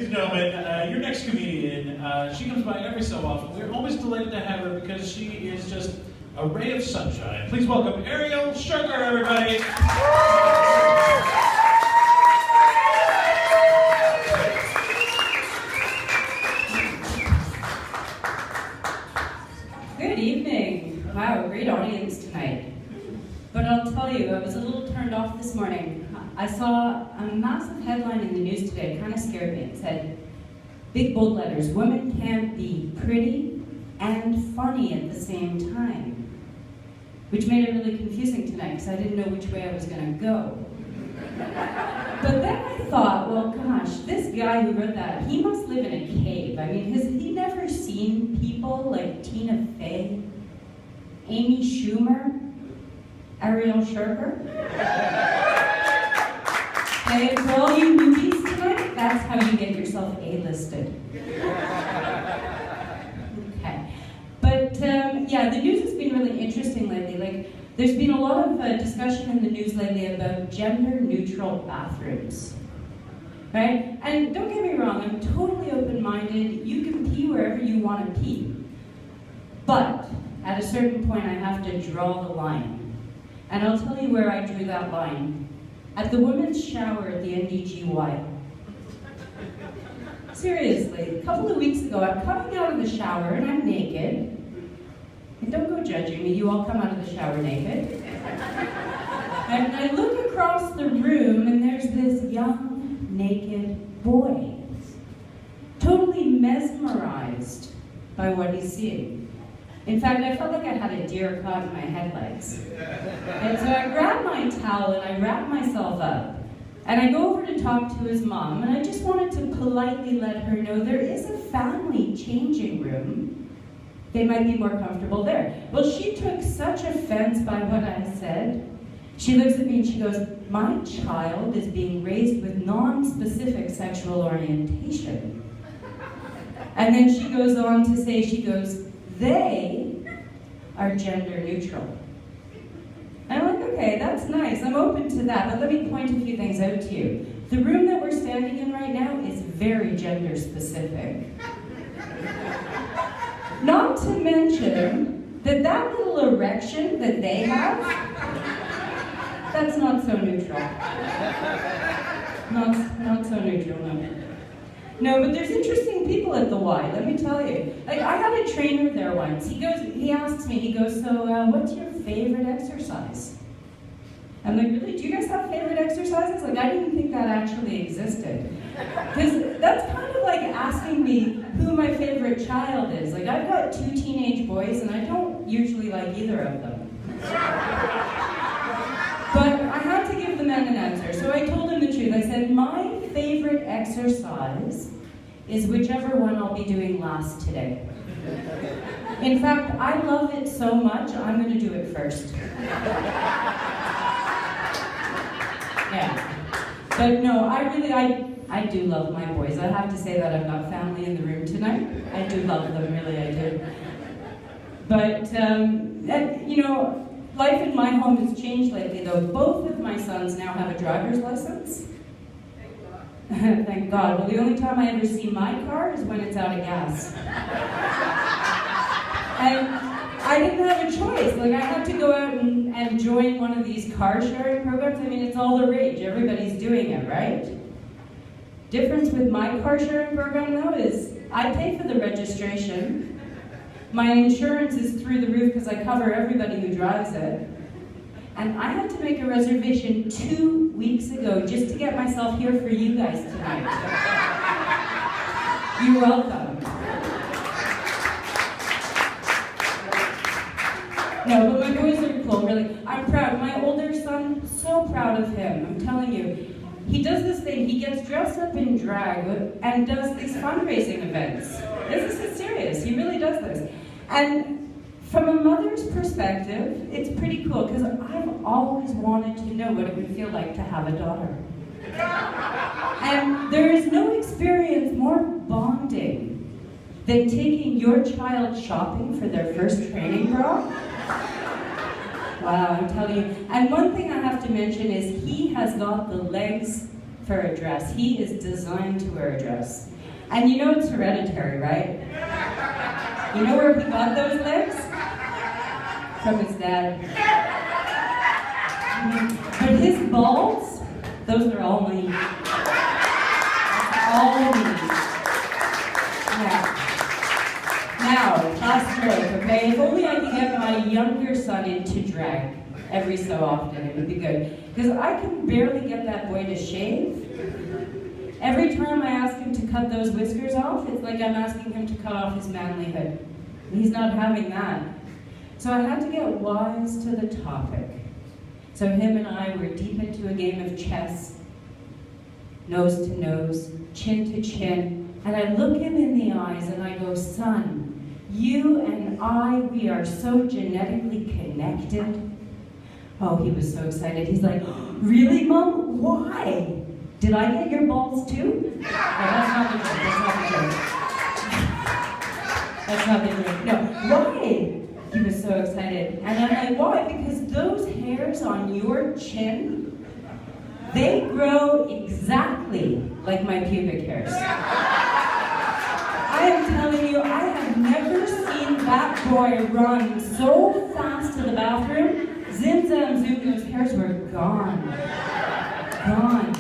and gentlemen, your next comedian, she comes by every so often. We're always delighted to have her because she is just a ray of sunshine. Please welcome Ariel, everybody. Good evening. Wow, great audience tonight. But I'll tell you, I was a little turned off this morning. I saw a massive headline in the news today. It kind of scared me. It said, big bold letters, women can't be pretty and funny at the same time. Which made it really confusing tonight because I didn't know which way I was going to go. But then I thought, well, gosh, this guy who wrote that, he must live in a cave. I mean, has he never seen people like Tina Fey, Amy Schumer, Ariel Okay, for all you newbies tonight, that's how you get yourself A-listed. Okay. But, yeah, the news has been really interesting lately. Like, there's been a lot of discussion in the news lately about gender-neutral bathrooms. Right? And don't get me wrong, I'm totally open-minded. You can pee wherever you want to pee. But, at a certain point, I have to draw the line. And I'll tell you where I drew that line. At the women's shower at the NDGY. Seriously, a couple of weeks ago, I'm coming out of the shower and I'm naked. And don't go judging me, you all come out of the shower naked. And I look across the room and there's this young, naked boy. Totally mesmerized by what he's seeing. In fact, I felt like I had a deer caught in my headlights. And so I grabbed my towel and I wrapped myself up. And I go over to talk to his mom, and I just wanted to politely let her know there is a family changing room. They might be more comfortable there. Well, she took such offense by what I said. She looks at me and she goes, my child is being raised with non-specific sexual orientation. And then she goes on to say, they are gender neutral. And I'm like, okay, that's nice. I'm open to that, but let me point a few things out to you. The room that we're standing in right now is very gender specific. Not to mention that little erection that they have, that's not so neutral. Not so neutral, no. No, but there's interesting people at the Y, let me tell you. Like, I had a trainer there once. He asks me, so what's your favorite exercise? I'm like, really, do you guys have favorite exercises? Like, I didn't think that actually existed. Because that's kind of like asking me who my favorite child is. Like, I've got 2 teenage boys, and I don't usually like either of them. But I had to give the men an answer, so I told him the truth. I said, my favorite exercise is whichever one I'll be doing last today. In fact, I love it so much, I'm going to do it first. Yeah. But no, I do love my boys. I have to say that I've got family in the room tonight. I do love them, really, I do. But, you know, life in my home has changed lately, though. Both of my sons now have a driver's license. Thank God. Well, the only time I ever see my car is when it's out of gas. And I didn't have a choice. Like, I had to go out and join one of these car sharing programs. I mean, it's all the rage. Everybody's doing it, right? Difference with my car sharing program, though, is I pay for the registration. My insurance is through the roof because I cover everybody who drives it. And I had to make a reservation 2 weeks ago just to get myself here for you guys tonight. You're welcome. No, but my boys are cool, really. I'm proud. My older son, so proud of him. I'm telling you. He does this thing. He gets dressed up in drag and does these fundraising events. This is serious. He really does this. And from a mother's perspective, it's pretty cool because I've always wanted to know what it would feel like to have a daughter. And there is no experience more bonding than taking your child shopping for their first training bra. Wow, I'm telling you. And one thing I have to mention is he has got the legs for a dress. He is designed to wear a dress. And you know it's hereditary, right? You know where he got those legs? From his dad. But his balls, those are all me. All me. Now, last joke, okay? If only I could get my younger son into drag every so often, it would be good. Because I can barely get that boy to shave. Every time I ask him to cut those whiskers off, it's like I'm asking him to cut off his manlyhood. He's not having that. So I had to get wise to the topic. So him and I were deep into a game of chess, nose to nose, chin to chin, and I look him in the eyes and I go, son, you and I, we are so genetically connected. Oh, he was so excited. He's like, really, Mom? Why? Did I get your balls too? No, that's not the joke. That's not the joke. That's not the joke. No, why? He was so excited. And I'm like, why? Because those hairs on your chin, they grow exactly like my pubic hairs. I am telling you, I have never seen that boy run so fast to the bathroom. Zim, zam, zoom, those hairs were gone. Gone.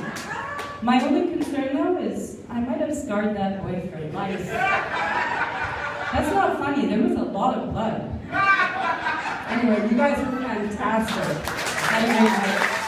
My only concern, though, is I might have scarred that boy for life. That's not funny. There was a lot of blood. Anyway, you guys are fantastic. Have a great night.